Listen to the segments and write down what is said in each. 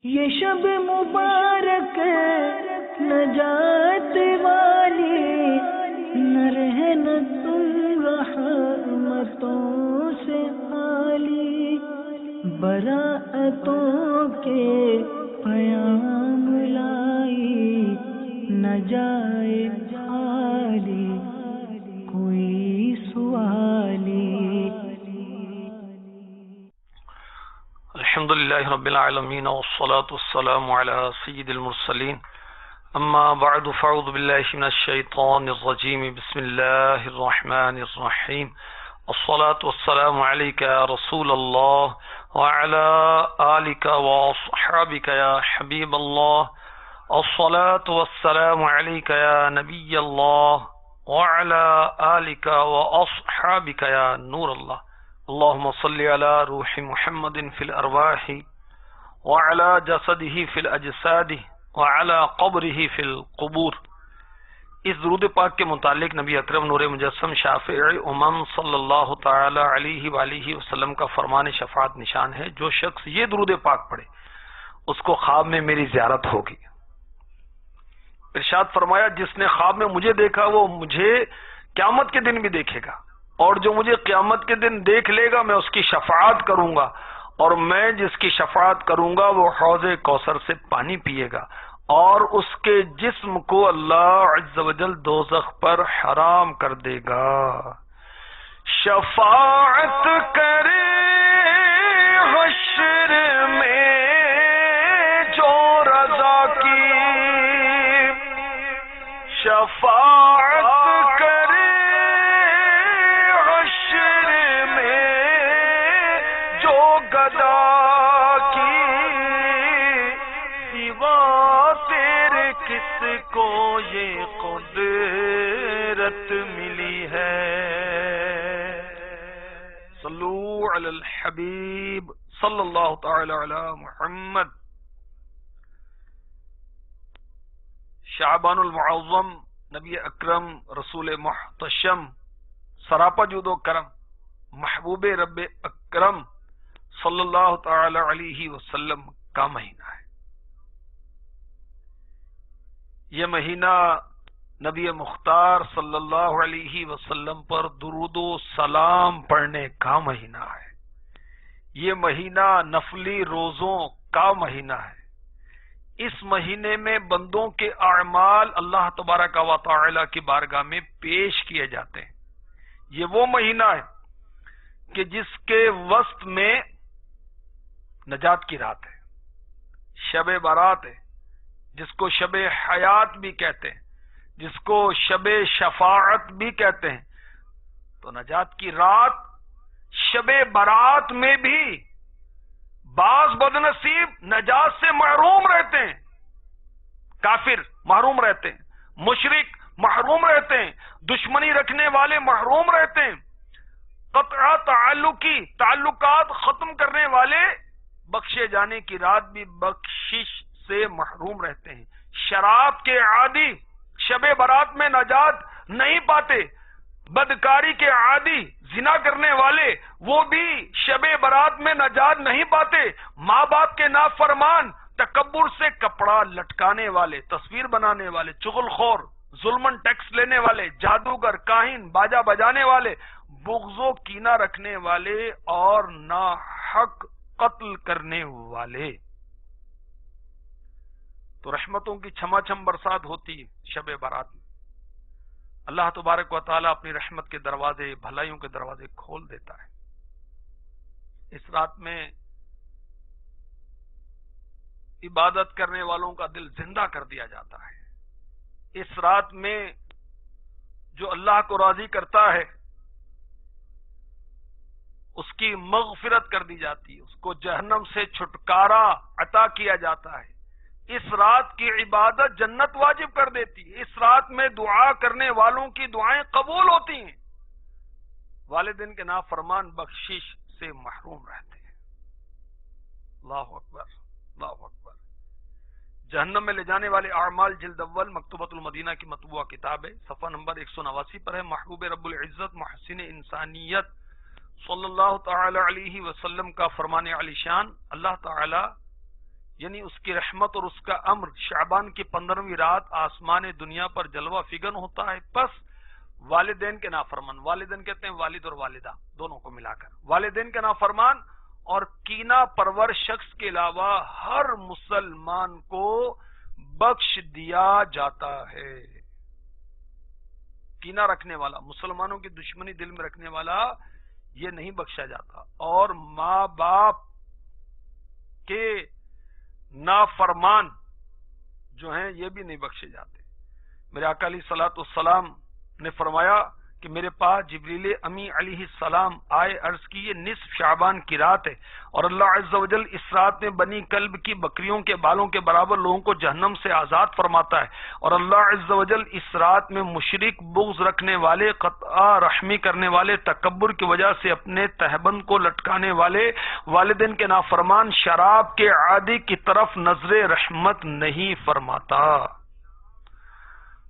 یہ شب مبارک نجات والی، نہ رہنا تم رحمتوں سے خالی، براعتوں کے پیام لائی، نہ جائے خالی کوئی سوالی۔ الحمدللہ رب العالمین والصلاة والسلام علی سید المرسلین، اما بعد فاعوذ باللہ من الشیطان الرجیم، بسم اللہ الرحمن الرحیم، الصلاة والسلام علیک یا رسول اللہ وعلی آلک واصحابک یا حبیب اللہ، الصلاة والسلام علیک یا نبی اللہ وعلی آلک واصحابک یا نور اللہ، اللہم صلی علی روح محمد فی الارواح وعلی جسدہ فی الاجساد وعلی قبرہ فی القبور۔ اس درود پاک کے متعلق نبی اکرم نور مجسم شافع امم صلی اللہ تعالی علیہ وآلہ وسلم کا فرمان شفاعت نشان ہے، جو شخص یہ درود پاک پڑھے اس کو خواب میں میری زیارت ہوگی۔ ارشاد فرمایا، جس نے خواب میں مجھے دیکھا وہ مجھے قیامت کے دن بھی دیکھے گا، اور جو مجھے قیامت کے دن دیکھ لے گا میں اس کی شفاعت کروں گا، اور میں جس کی شفاعت کروں گا وہ حوض کوثر سے پانی پیے گا، اور اس کے جسم کو اللہ عز و جل دوزخ پر حرام کر دے گا۔ شفاعت کرے حشر میں جو رضا کی، شفاعت کو یہ قدرت ملی ہے۔ صلو علی الحبیب صلی اللہ تعالی علی محمد۔ شعبان المعظم، نبی اکرم رسول محتشم، سراپا جود و کرم، محبوب رب اکرم صلی اللہ تعالی علیہ وسلم کا مہینہ ہے۔ یہ مہینہ نبی مختار صلی اللہ علیہ وسلم پر درود و سلام پڑھنے کا مہینہ ہے۔ یہ مہینہ نفلی روزوں کا مہینہ ہے۔ اس مہینے میں بندوں کے اعمال اللہ تبارک و تعالی کی بارگاہ میں پیش کیے جاتے ہیں۔ یہ وہ مہینہ ہے کہ جس کے وسط میں نجات کی رات ہے، شب برات ہے، جس کو شب حیات بھی کہتے ہیں، جس کو شب شفاعت بھی کہتے ہیں۔ تو نجات کی رات، شب برات میں بھی بعض بدنصیب نجات سے محروم رہتے ہیں، کافر محروم رہتے ہیں، مشرک محروم رہتے ہیں، دشمنی رکھنے والے محروم رہتے ہیں، قطع تعلقات ختم کرنے والے بخشے جانے کی رات بھی بخشش سے محروم رہتے ہیں۔ شراب کے عادی شب برات میں نجات نہیں پاتے، بدکاری کے عادی زنا کرنے والے وہ بھی شب برات میں نجات نہیں پاتے، ماں باپ کے نافرمان، تکبر سے کپڑا لٹکانے والے، تصویر بنانے والے، چغل خور، ظلمن ٹیکس لینے والے، جادوگر، کاہن، باجا بجانے والے، بغض و کینہ رکھنے والے، اور ناحق قتل کرنے والے۔ تو رحمتوں کی چھما چھم برسات ہوتی شب برات میں۔ اللہ تبارک و تعالیٰ اپنی رحمت کے دروازے، بھلائیوں کے دروازے کھول دیتا ہے۔ اس رات میں عبادت کرنے والوں کا دل زندہ کر دیا جاتا ہے۔ اس رات میں جو اللہ کو راضی کرتا ہے اس کی مغفرت کر دی جاتی ہے، اس کو جہنم سے چھٹکارا عطا کیا جاتا ہے۔ اس رات کی عبادت جنت واجب کر دیتی ہے۔ اس رات میں دعا کرنے والوں کی دعائیں قبول ہوتی ہیں۔ والدین کے نافرمان بخشش سے محروم رہتے ہیں۔ اللہ اکبر، اللہ اکبر۔ جہنم میں لے جانے والے اعمال جلد اول مکتوبۃ المدینہ کی مطبوعہ کتاب ہے، صفحہ نمبر 189 پر ہے۔ محبوب رب العزت محسن انسانیت صلی اللہ تعالی علیہ وسلم کا فرمان علی شان، اللہ تعالی یعنی اس کی رحمت اور اس کا امر شعبان کی 15ویں رات آسمان دنیا پر جلوہ فگن ہوتا ہے. پس والدین کے نافرمان، والدین کہتے ہیں والد اور والدہ دونوں کو ملا کر، والدین کے نافرمان اور کینہ پرور شخص کے علاوہ ہر مسلمان کو بخش دیا جاتا ہے. کینہ رکھنے والا، مسلمانوں کی دشمنی دل میں رکھنے والا، یہ نہیں بخشا جاتا. اور ماں باپ کے نافرمان جو ہیں یہ بھی نہیں بخشے جاتے. میرے آقا علیہ الصلوۃ والسلام نے فرمایا کہ میرے پاس جبریل امی علیہ السلام آئے، عرض کی یہ نصف شعبان کی رات ہے اور اللہ عز و جل اس رات میں بنی کلب کی بکریوں کے بالوں کے برابر لوگوں کو جہنم سے آزاد فرماتا ہے، اور اللہ عز و جل اس رات میں مشرک، بغض رکھنے والے، قطع رحمی کرنے والے، تکبر کی وجہ سے اپنے تہبند کو لٹکانے والے، والدین کے نافرمان، شراب کے عادی کی طرف نظر رحمت نہیں فرماتا.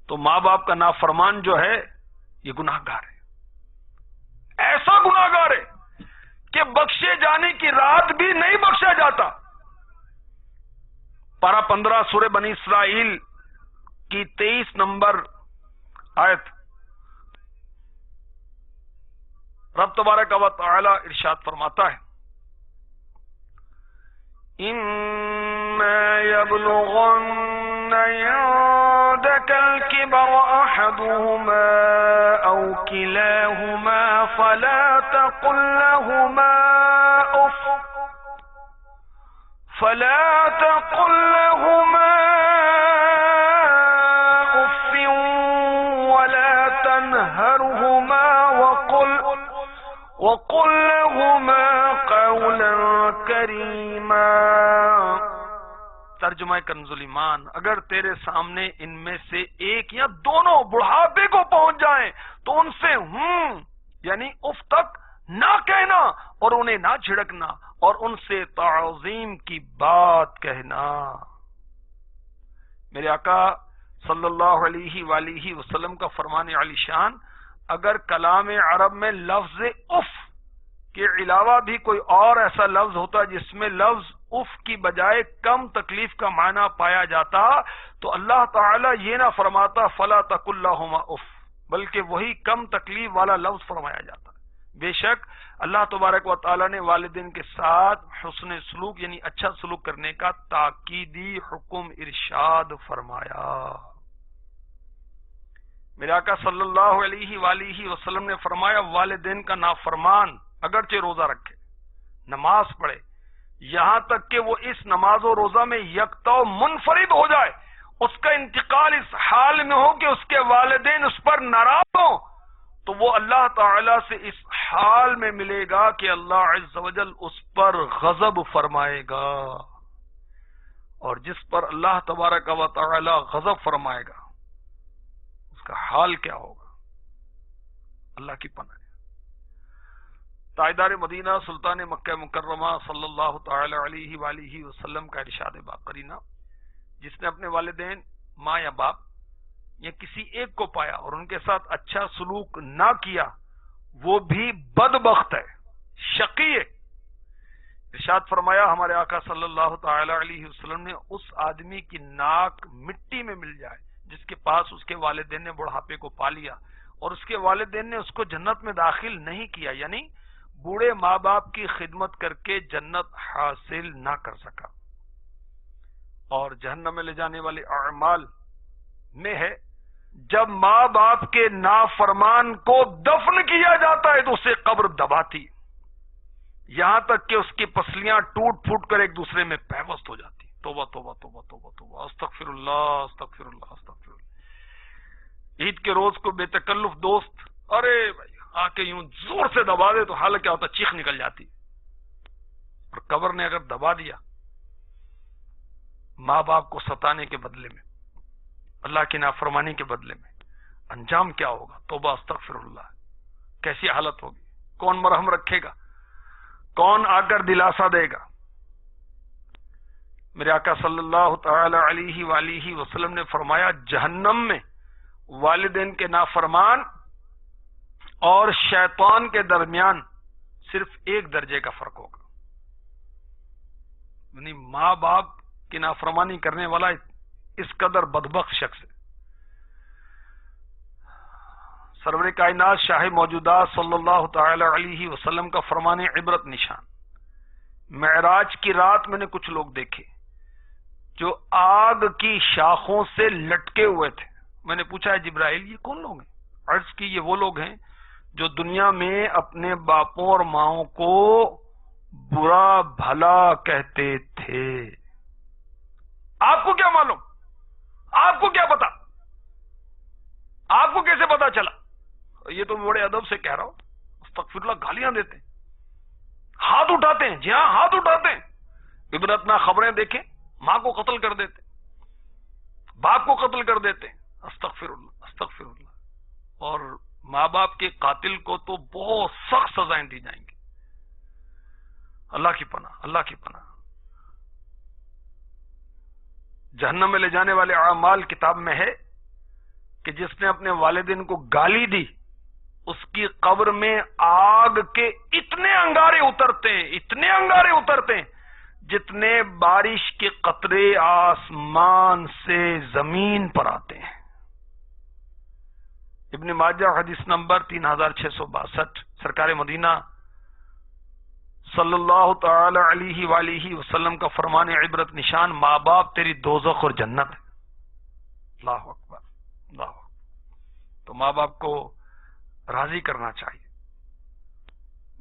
تو ماں باپ کا نافرمان جو ہے یہ گناہ گار ہے، ایسا گناہ گار ہے کہ بخشے جانے کی رات بھی نہیں بخشا جاتا. پارہ 15 سورہ بنی اسرائیل کی 23 نمبر آیت، رب تبارک و تعالی ارشاد فرماتا ہے اِمَّا يَبْلُغَنَّ عِندَكَ الْكِبَرَ أَحَدُهُمَا أَوْ كِلَاهُمَا فَلَا تَقُل لَّهُمَا أُفٍّ وَلَا تَنْهَرْهُمَا وَقُل لَّهُمَا قَوْلًا كَرِيمًا. ترجمہ کنز الایمان، اگر تیرے سامنے ان میں سے ایک یا دونوں بڑھاپے کو پہنچ جائیں تو ان سے یعنی اف تک نہ کہنا اور انہیں نہ جھڑکنا اور ان سے تعظیم کی بات کہنا. میرے آقا صلی اللہ علیہ وآلہ وسلم کا فرمان علی شان، اگر کلام عرب میں لفظ اف کے علاوہ بھی کوئی اور ایسا لفظ ہوتا جس میں لفظ اف کی بجائے کم تکلیف کا معنی پایا جاتا تو اللہ تعالی یہ نہ فرماتا فلا تقل لہما اف، بلکہ وہی کم تکلیف والا لفظ فرمایا جاتا. بے شک اللہ تبارک و تعالی نے والدین کے ساتھ حسن سلوک یعنی اچھا سلوک کرنے کا تاکیدی حکم ارشاد فرمایا. میرے آقا صلی اللہ علیہ وآلہ وسلم نے فرمایا والدین کا نافرمان اگرچہ روزہ رکھے، نماز پڑھے، یہاں تک کہ وہ اس نماز و روزہ میں یکتا و منفرد ہو جائے، اس کا انتقال اس حال میں ہو کہ اس کے والدین اس پر ناراض ہوں، تو وہ اللہ تعالی سے اس حال میں ملے گا کہ اللہ عز و جل اس پر غضب فرمائے گا. اور جس پر اللہ تبارک و تعالی غضب فرمائے گا اس کا حال کیا ہوگا؟ اللہ کی پناہ. تاجدار مدینہ سلطان مکہ مکرمہ صلی اللہ تعالی علیہ وآلہ وسلم کا ارشاد باقرینہ، جس نے اپنے والدین ماں یا باپ یا کسی ایک کو پایا اور ان کے ساتھ اچھا سلوک نہ کیا وہ بھی بدبخت ہے، شقی ہے. ارشاد فرمایا ہمارے آقا صلی اللہ تعالی علیہ وسلم نے اس آدمی کی ناک مٹی میں مل جائے جس کے پاس اس کے والدین نے بڑھاپے کو پا لیا اور اس کے والدین نے اس کو جنت میں داخل نہیں کیا، یعنی بوڑھے ماں باپ کی خدمت کر کے جنت حاصل نہ کر سکا. اور جہنم میں لے جانے والے اعمال میں ہے جب ماں باپ کے نافرمان کو دفن کیا جاتا ہے تو اسے قبر دباتی یہاں تک کہ اس کی پسلیاں ٹوٹ پھوٹ کر ایک دوسرے میں پیوست ہو جاتی. توبہ توبہ توبہ توبہ توبہ، استغفر اللہ استغفر اللہ استغفر اللہ. عید کے روز کو بے تکلف دوست ارے بھائی آ کے یوں زور سے دبا دے تو حال کیا ہوتا، چیخ نکل جاتی. اور قبر نے اگر دبا دیا ماں باپ کو ستانے کے بدلے میں، اللہ کی نافرمانی کے بدلے میں، انجام کیا ہوگا؟ توبہ استغفر اللہ. کیسی حالت ہوگی؟ کون مرہم رکھے گا؟ کون آ کر دلاسا دے گا؟ میرے آقا صلی اللہ تعالی علیہ وآلہ وسلم نے فرمایا جہنم میں والدین کے نافرمان اور شیطان کے درمیان صرف ایک درجے کا فرق ہوگا. یعنی ماں باپ کی نافرمانی کرنے والا اس قدر بدبخت شخص ہے۔ سرور کائنات شاہ موجودات صلی اللہ تعالی علیہ وسلم کا فرمان عبرت نشان، معراج کی رات میں نے کچھ لوگ دیکھے جو آگ کی شاخوں سے لٹکے ہوئے تھے۔ میں نے پوچھا ہے جبرائیل یہ کون لوگ ہیں؟ عرض کی یہ وہ لوگ ہیں جو دنیا میں اپنے باپوں اور ماؤں کو برا بھلا کہتے تھے۔ آپ کو کیا معلوم؟ آپ کو کیا پتا؟ آپ کو کیسے پتا چلا؟ یہ تو بڑے ادب سے کہہ رہا ہوں، استغفر اللہ، گالیاں دیتے ہیں، ہاتھ اٹھاتے ہیں، جی ہاں ہاتھ اٹھاتے ہیں، عبرتناک خبریں دیکھیں، ماں کو قتل کر دیتے، باپ کو قتل کر دیتے، استغفر اللہ استغفر اللہ۔ اور ماں باپ کے قاتل کو تو بہت سخت سزائیں دی جائیں گی۔ اللہ کی پناہ، اللہ کی پناہ۔ جہنم میں لے جانے والے اعمال کتاب میں ہے کہ جس نے اپنے والدین کو گالی دی اس کی قبر میں آگ کے اتنے انگارے اترتے ہیں، اتنے انگارے اترتے ہیں جتنے بارش کے قطرے آسمان سے زمین پر آتے ہیں۔ ابن ماجہ حدیث نمبر 3662۔ سرکار مدینہ صلی اللہ تعالی علیہ وآلہ وسلم کا فرمان عبرت نشان، ماں باپ تیری دوزخ اور جنت ہے۔ اللہ اکبر، اللہ اکبر۔ تو ماں باپ کو راضی کرنا چاہیے۔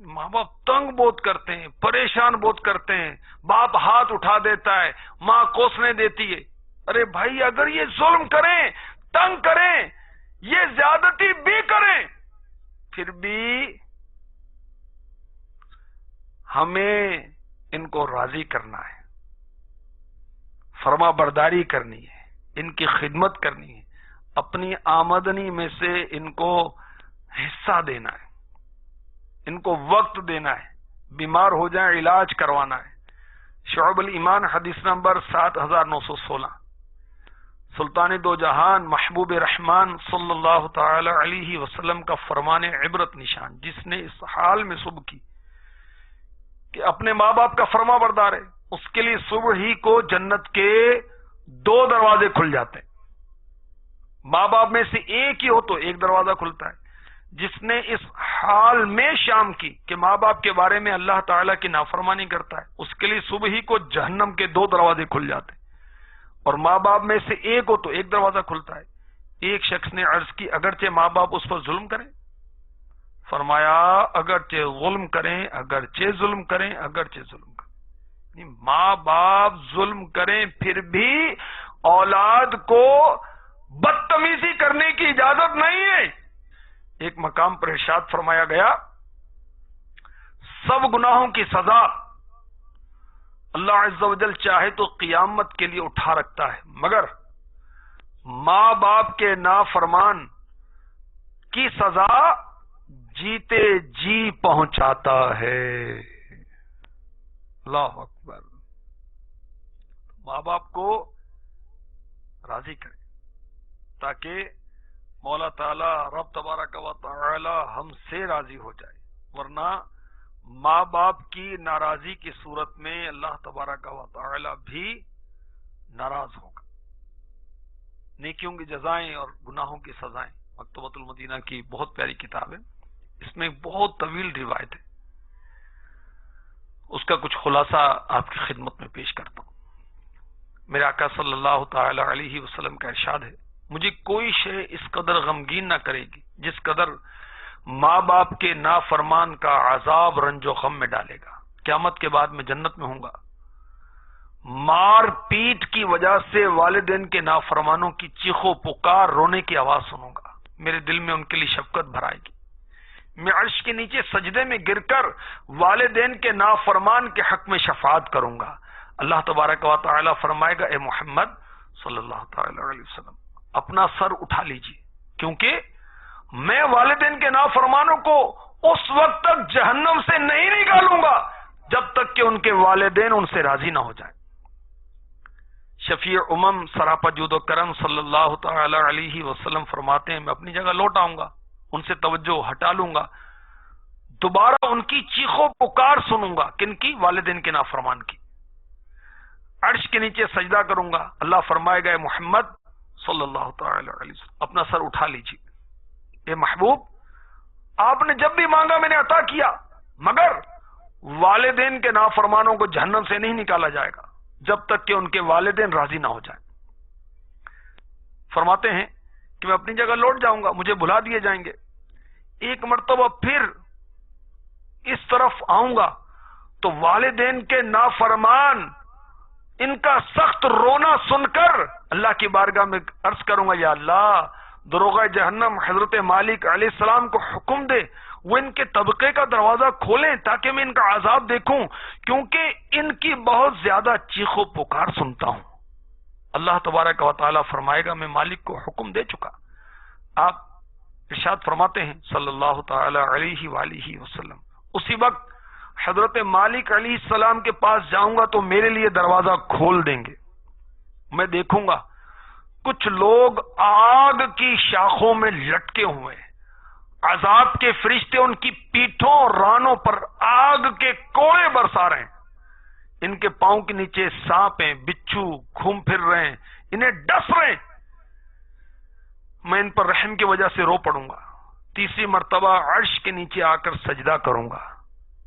ماں باپ تنگ بہت کرتے ہیں، پریشان بہت کرتے ہیں، باپ ہاتھ اٹھا دیتا ہے، ماں کوسنے دیتی ہے۔ ارے بھائی اگر یہ ظلم کریں، تنگ کریں، یہ زیادتی بھی کریں، پھر بھی ہمیں ان کو راضی کرنا ہے، فرما برداری کرنی ہے، ان کی خدمت کرنی ہے، اپنی آمدنی میں سے ان کو حصہ دینا ہے، ان کو وقت دینا ہے، بیمار ہو جائیں علاج کروانا ہے۔ شعب الایمان حدیث نمبر 7916۔ سلطان دو جہان محبوب رحمان صلی اللہ تعالی علیہ وسلم کا فرمان عبرت نشان، جس نے اس حال میں صبح کی کہ اپنے ماں باپ کا فرما بردار ہے، اس کے لیے صبح ہی کو جنت کے 2 دروازے کھل جاتے ہیں۔ ماں باپ میں سے ایک ہی ہو تو ایک دروازہ کھلتا ہے۔ جس نے اس حال میں شام کی کہ ماں باپ کے بارے میں اللہ تعالیٰ کی نافرمانی کرتا ہے، اس کے لیے صبح ہی کو جہنم کے 2 دروازے کھل جاتے ہیں۔ اور ماں باپ میں سے ایک ہو تو ایک دروازہ کھلتا ہے۔ ایک شخص نے عرض کی اگرچہ ماں باپ اس پر ظلم کریں؟ فرمایا اگرچہ ظلم کریں، اگرچہ ظلم کریں، اگرچہ ظلم کریں۔ ماں باپ ظلم کریں پھر بھی اولاد کو بدتمیزی کرنے کی اجازت نہیں ہے۔ ایک مقام پر ارشاد فرمایا گیا سب گناہوں کی سزا اللہ عز و جل چاہے تو قیامت کے لیے اٹھا رکھتا ہے، مگر ماں باپ کے نافرمان کی سزا جیتے جی پہنچاتا ہے۔ اللہ اکبر۔ ماں باپ کو راضی کریں تاکہ مولا تعالی رب تبارک و تعالی ہم سے راضی ہو جائے، ورنہ ماں باپ کی ناراضی کی صورت میں اللہ تبارک و تعالی بھی ناراض ہوگا۔ نیکیوں کی جزائیں اور گناہوں کی سزائیں، مکتبۃ المدینہ کی بہت پیاری کتاب ہے، اس میں بہت طویل روایت ہے، اس کا کچھ خلاصہ آپ کی خدمت میں پیش کرتا ہوں۔ میرے آقا صلی اللہ تعالی علیہ وسلم کا ارشاد ہے مجھے کوئی شے اس قدر غمگین نہ کرے گی جس قدر ماں باپ کے نافرمان کا عذاب رنج و غم میں ڈالے گا۔ قیامت کے بعد میں جنت میں ہوں گا، مار پیٹ کی وجہ سے والدین کے نافرمانوں کی چیخو پکار رونے کی آواز سنوں گا، میرے دل میں ان کے لیے شفقت بھر آئے گی۔ میں عرش کے نیچے سجدے میں گر کر والدین کے نافرمان کے حق میں شفاعت کروں گا۔ اللہ تبارک و تعالی فرمائے گا اے محمد صلی اللہ تعالی علیہ وسلم اپنا سر اٹھا لیجیے، کیونکہ میں والدین کے نافرمانوں کو اس وقت تک جہنم سے نہیں نکالوں گا جب تک کہ ان کے والدین ان سے راضی نہ ہو جائیں۔ شفیع امم سراپا جود و کرم صلی اللہ تعالی علیہ وسلم فرماتے ہیں میں اپنی جگہ لوٹ آؤں گا، ان سے توجہ ہٹا لوں گا، دوبارہ ان کی چیخو پکار سنوں گا، کن کی؟ والدین کے نافرمان کی۔ عرش کے نیچے سجدہ کروں گا، اللہ فرمائے گا اے محمد صلی اللہ تعالی علیہ وسلم اپنا سر اٹھا لیجیے، اے محبوب آپ نے جب بھی مانگا میں نے عطا کیا، مگر والدین کے نافرمانوں کو جہنم سے نہیں نکالا جائے گا جب تک کہ ان کے والدین راضی نہ ہو جائیں۔ فرماتے ہیں کہ میں اپنی جگہ لوٹ جاؤں گا، مجھے بلا دیے جائیں گے، ایک مرتبہ پھر اس طرف آؤں گا تو والدین کے نافرمان ان کا سخت رونا سن کر اللہ کی بارگاہ میں عرض کروں گا یا اللہ دروغہ جہنم حضرت مالک علیہ السلام کو حکم دے وہ ان کے طبقے کا دروازہ کھولیں تاکہ میں ان کا عذاب دیکھوں، کیونکہ ان کی بہت زیادہ چیخ و پکار سنتا ہوں۔ اللہ تبارک و تعالیٰ فرمائے گا میں مالک کو حکم دے چکا۔ آپ ارشاد فرماتے ہیں صلی اللہ تعالی علیہ وآلہ وسلم، اسی وقت حضرت مالک علیہ السلام کے پاس جاؤں گا تو میرے لیے دروازہ کھول دیں گے، میں دیکھوں گا کچھ لوگ آگ کی شاخوں میں لٹکے ہوئے، عذاب کے فرشتے ان کی پیٹھوں اور رانوں پر آگ کے کوڑے برسا رہے ہیں، ان کے پاؤں کے نیچے سانپ ہیں، بچھو گھوم پھر رہے ہیں، انہیں ڈس رہے ہیں، میں ان پر رحم کی وجہ سے رو پڑوں گا، تیسری مرتبہ عرش کے نیچے آ کر سجدہ کروں گا،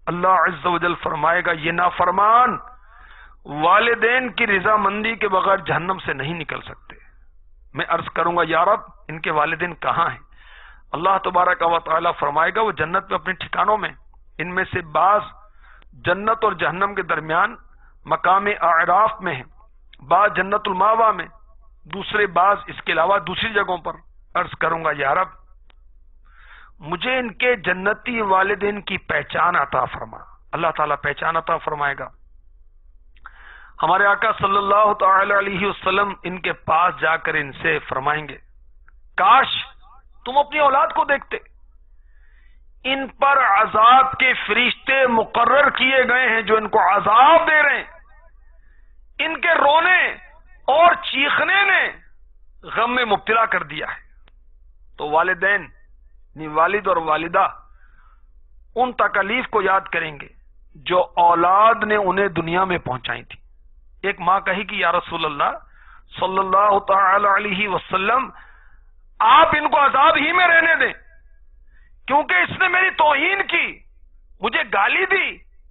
اللہ عز و جل فرمائے گا یہ نافرمان والدین کی رضامندی کے بغیر جہنم سے نہیں نکل سکتے۔ میں عرض کروں گا یا رب ان کے والدین کہاں ہیں؟ اللہ تبارک و تعالیٰ فرمائے گا وہ جنت میں اپنے ٹھکانوں میں، ان میں سے بعض جنت اور جہنم کے درمیان مقام اعراف میں ہیں، بعض جنت الماوا میں، دوسرے بعض اس کے علاوہ دوسری جگہوں پر۔ عرض کروں گا یا رب مجھے ان کے جنتی والدین کی پہچان عطا فرما۔ اللہ تعالیٰ پہچان عطا فرمائے گا۔ ہمارے آقا صلی اللہ تعالی علیہ وسلم ان کے پاس جا کر ان سے فرمائیں گے کاش تم اپنی اولاد کو دیکھتے، ان پر عذاب کے فرشتے مقرر کیے گئے ہیں جو ان کو عذاب دے رہے ہیں، ان کے رونے اور چیخنے نے غم میں مبتلا کر دیا ہے۔ تو والدین یعنی والد اور والدہ ان تکالیف کو یاد کریں گے جو اولاد نے انہیں دنیا میں پہنچائی تھی۔ ایک ماں کہی کہ یا رسول اللہ صلی اللہ تعالی علیہ وسلم آپ ان کو عذاب ہی میں رہنے دیں، کیونکہ اس نے میری توہین کی، مجھے گالی دی،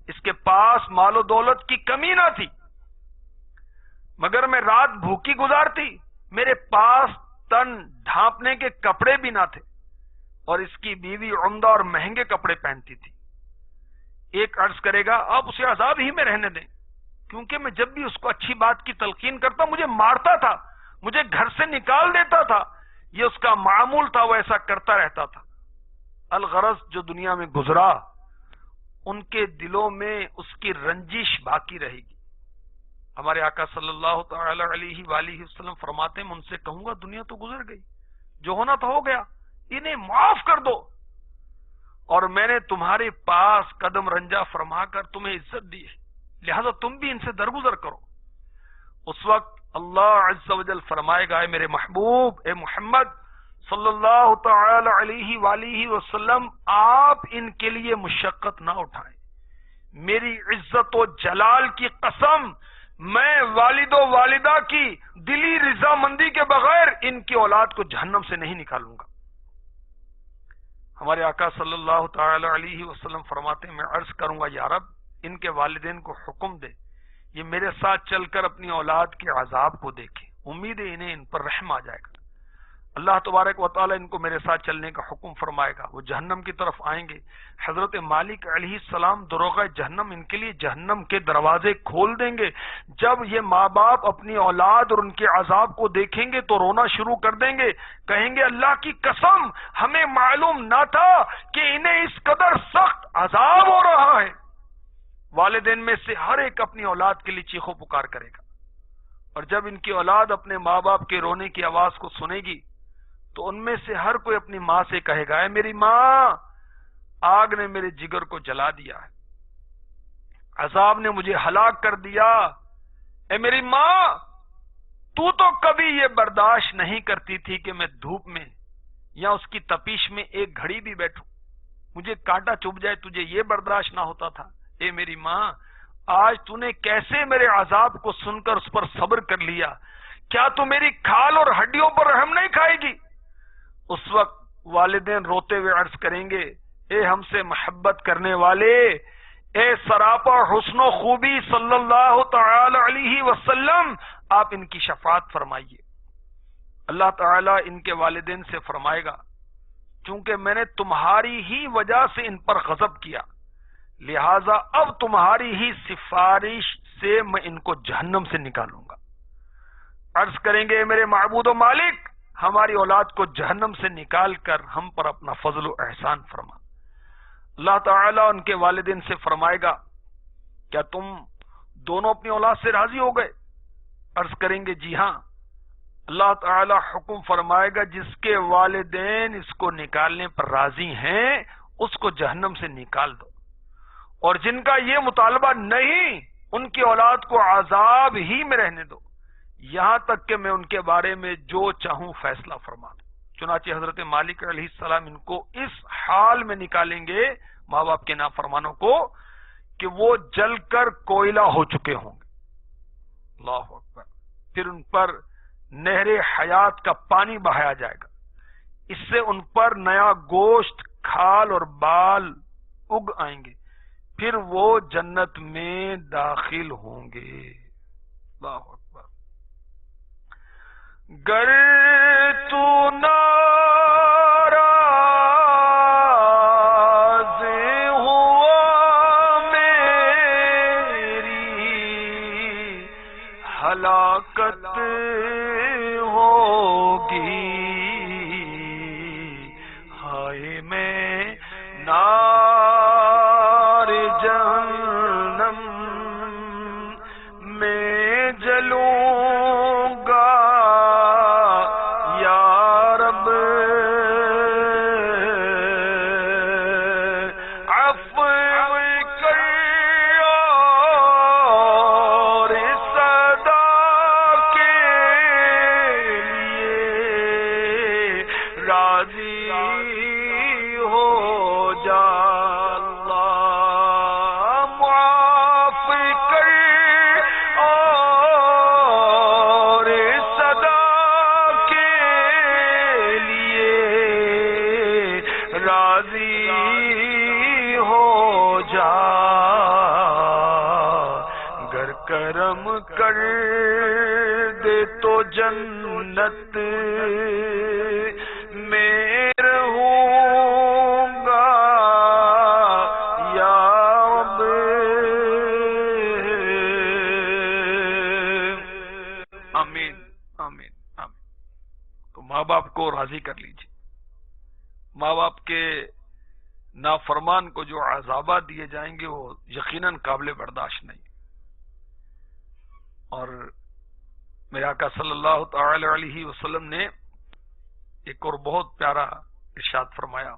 اس کے پاس مال و دولت کی کمی نہ تھی، مگر میں رات بھوکی گزارتی، میرے پاس تن ڈھانپنے کے کپڑے بھی نہ تھے، اور اس کی بیوی عمدہ اور مہنگے کپڑے پہنتی تھی۔ ایک عرض کرے گا آپ اسے عذاب ہی میں رہنے دیں، کیونکہ میں جب بھی اس کو اچھی بات کی تلقین کرتا مجھے مارتا تھا، مجھے گھر سے نکال دیتا تھا، یہ اس کا معمول تھا، وہ ایسا کرتا رہتا تھا۔ الغرض جو دنیا میں گزرا ان کے دلوں میں اس کی رنجش باقی رہے گی۔ ہمارے آقا صلی اللہ تعالی علیہ وآلہ وسلم فرماتے ہیں میں ان سے کہوں گا دنیا تو گزر گئی، جو ہونا تھا ہو گیا، انہیں معاف کر دو، اور میں نے تمہارے پاس قدم رنجا فرما کر تمہیں عزت دی ہے، لہذا تم بھی ان سے درگزر کرو۔ اس وقت اللہ عز و جل فرمائے گا اے میرے محبوب اے محمد صلی اللہ تعالی علیہ وآلہ وسلم آپ ان کے لیے مشقت نہ اٹھائیں، میری عزت و جلال کی قسم میں والد و والدہ کی دلی رضامندی کے بغیر ان کی اولاد کو جہنم سے نہیں نکالوں گا۔ ہمارے آقا صلی اللہ تعالی علیہ وسلم فرماتے ہیں میں عرض کروں گا یا رب ان کے والدین کو حکم دے یہ میرے ساتھ چل کر اپنی اولاد کے عذاب کو دیکھیں، امید ہے انہیں ان پر رحم آ جائے گا۔ اللہ تبارک و تعالی ان کو میرے ساتھ چلنے کا حکم فرمائے گا، وہ جہنم کی طرف آئیں گے، حضرت مالک علیہ السلام دروغہ جہنم ان کے لیے جہنم کے دروازے کھول دیں گے۔ جب یہ ماں باپ اپنی اولاد اور ان کے عذاب کو دیکھیں گے تو رونا شروع کر دیں گے، کہیں گے اللہ کی قسم ہمیں معلوم نہ تھا کہ انہیں اس قدر سخت عذاب ہو رہا ہے۔ والدین میں سے ہر ایک اپنی اولاد کے لیے چیخو پکار کرے گا، اور جب ان کی اولاد اپنے ماں باپ کے رونے کی آواز کو سنے گی تو ان میں سے ہر کوئی اپنی ماں سے کہے گا اے میری ماں آگ نے میرے جگر کو جلا دیا ہے، عذاب نے مجھے ہلاک کر دیا، اے میری ماں تو کبھی یہ برداشت نہیں کرتی تھی کہ میں دھوپ میں یا اس کی تپیش میں ایک گھڑی بھی بیٹھوں، مجھے کانٹا چبھ جائے تجھے یہ برداشت نہ ہوتا تھا، اے میری ماں آج تو نے کیسے میرے عذاب کو سن کر اس پر صبر کر لیا، کیا تو میری کھال اور ہڈیوں پر رحم نہیں کھائے گی؟ اس وقت والدین روتے ہوئے عرض کریں گے، اے ہم سے محبت کرنے والے، اے سراپا حسن و خوبی صلی اللہ تعالی علیہ وسلم، آپ ان کی شفاعت فرمائیے۔ اللہ تعالیٰ ان کے والدین سے فرمائے گا، چونکہ میں نے تمہاری ہی وجہ سے ان پر غضب کیا، لہذا اب تمہاری ہی سفارش سے میں ان کو جہنم سے نکالوں گا۔ عرض کریں گے، میرے معبود و مالک، ہماری اولاد کو جہنم سے نکال کر ہم پر اپنا فضل و احسان فرما۔ اللہ تعالیٰ ان کے والدین سے فرمائے گا، کیا تم دونوں اپنی اولاد سے راضی ہو گئے؟ عرض کریں گے، جی ہاں۔ اللہ تعالیٰ حکم فرمائے گا، جس کے والدین اس کو نکالنے پر راضی ہیں اس کو جہنم سے نکال دو، اور جن کا یہ مطالبہ نہیں ان کی اولاد کو عذاب ہی میں رہنے دو، یہاں تک کہ میں ان کے بارے میں جو چاہوں فیصلہ فرما دوں۔ چنانچہ حضرت مالک علیہ السلام ان کو اس حال میں نکالیں گے، ماں باپ کے نافرمانوں کو، کہ وہ جل کر کوئلہ ہو چکے ہوں گے۔ اللہ اکبر۔ پھر ان پر نہر حیات کا پانی بہایا جائے گا، اس سے ان پر نیا گوشت، کھال اور بال اگ آئیں گے، پھر وہ جنت میں داخل ہوں گے۔ اللہ اکبر۔ گر تو ناراض ہوا میری ہلاکت ہوگی، ہائے میں نار جہنم میں جلوں گا، یا رب عفو کر اور صدا کے لیے راضی ہو جا۔ اللہ معاف کر اور صدا کے لیے راضی ہو جا، گر کرم کر دے تو جنت میں رہوں گا، یا رب۔ آمین آمین آمین۔ تو ماں باپ کو راضی کر لیجیے۔ ماں باپ کے نافرمان کو جو عذابات دیے جائیں گے وہ یقیناً قابل برداشت نہیں۔ اور میرے آقا صلی اللہ تعالی علیہ وسلم نے ایک اور بہت پیارا ارشاد فرمایا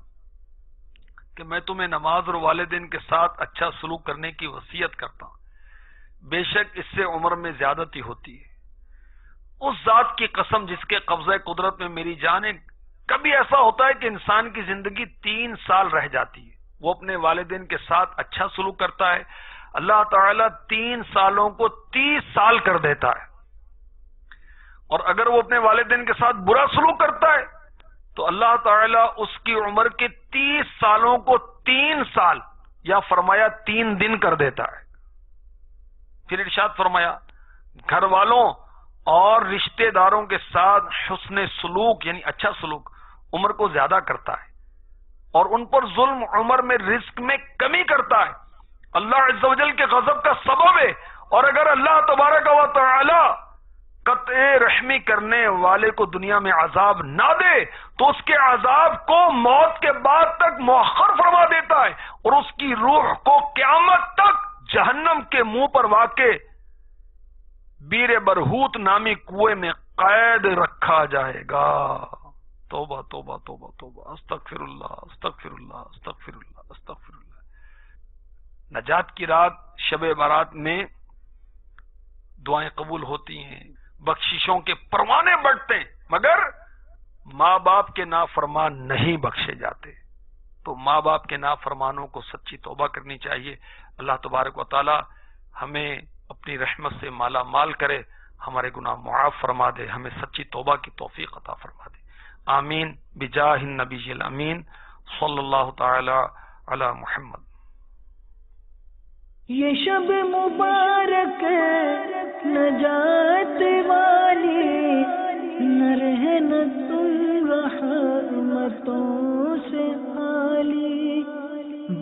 کہ میں تمہیں نماز اور والدین کے ساتھ اچھا سلوک کرنے کی وصیت کرتا ہوں، بے شک اس سے عمر میں زیادتی ہوتی ہے۔ اس ذات کی قسم جس کے قبضہ قدرت میں میری جان ہے، کبھی ایسا ہوتا ہے کہ انسان کی زندگی 3 سال رہ جاتی ہے، وہ اپنے والدین کے ساتھ اچھا سلوک کرتا ہے، اللہ تعالیٰ 3 سالوں کو 30 سال کر دیتا ہے، اور اگر وہ اپنے والدین کے ساتھ برا سلوک کرتا ہے تو اللہ تعالیٰ اس کی عمر کے 30 سالوں کو 3 سال یا فرمایا 3 دن کر دیتا ہے۔ پھر ارشاد فرمایا، گھر والوں اور رشتہ داروں کے ساتھ حسن سلوک یعنی اچھا سلوک عمر کو زیادہ کرتا ہے، اور ان پر ظلم عمر میں رزق میں کمی کرتا ہے، اللہ عز و جل کے غضب کا سبب ہے۔ اور اگر اللہ تبارک و تعالی قطع رحمی کرنے والے کو دنیا میں عذاب نہ دے تو اس کے عذاب کو موت کے بعد تک مؤخر فرما دیتا ہے، اور اس کی روح کو قیامت تک جہنم کے منہ پر واقع بیر برہوت نامی کنویں میں قید رکھا جائے گا۔ توبہ توبہ توبہ توبہ، استغفر اللہ استغفر اللہ استغفر اللہ استغفر اللہ۔ نجات کی رات شب برات میں دعائیں قبول ہوتی ہیں، بخششوں کے پروانے بڑھتے ہیں، مگر ماں باپ کے نافرمان نہیں بخشے جاتے۔ تو ماں باپ کے نافرمانوں کو سچی توبہ کرنی چاہیے۔ اللہ تبارک و تعالی ہمیں اپنی رحمت سے مالا مال کرے، ہمارے گناہ معاف فرما دے، ہمیں سچی توبہ کی توفیق عطا فرما دے. آمین بجاہ النبی الامین صلی اللہ تعالی علی محمد. یہ شب مبارک نجات والی، نہ رہنا تم رحمتوں سے خالی،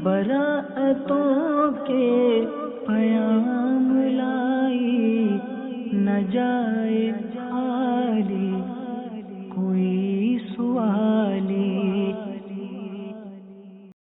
براتوں کے